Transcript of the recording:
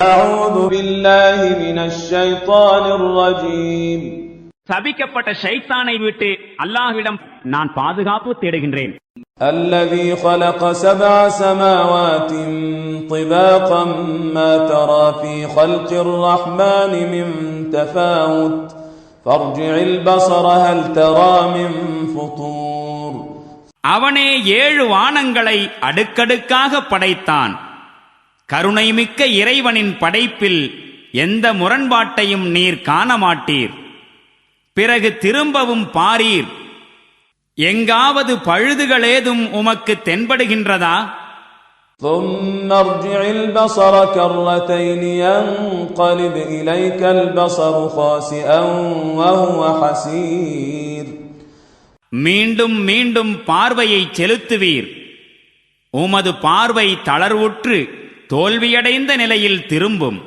أعوذ بالله من الشيطان الرجيم. சபிக்கப்பட்ட ஷைத்தானை விட்டு அல்லாஹ்விடம் நான் பாதுகாப்பு தேடுகின்றேன். الذي خلق 7 سماوات طباقا ما ترى في خلق الرحمن من تفاوت فارجع البصر هل ترى من فطور. அவனே 7 வானங்களை அடுக்கடுக்காக படைத்தான். கருணைமிக்க இறைவனின் படைப்பில் எந்த முரண்பாட்டையும் நீர் காண மாட்டீர். பிறகு திரும்பவும் பாரீர், எங்காவது பழுதுகளேதும் உமக்கு தென்படுகின்றதா? ثم ارجع البصر كرتين ينقلب إليك البصر خاسئا وهو حسير. மீண்டும் மீண்டும் பார்வையை செலுத்துவீர். உமது பார்வை தளர்வுற்று தோல்வியடைந்த நிலையில் திரும்பும்.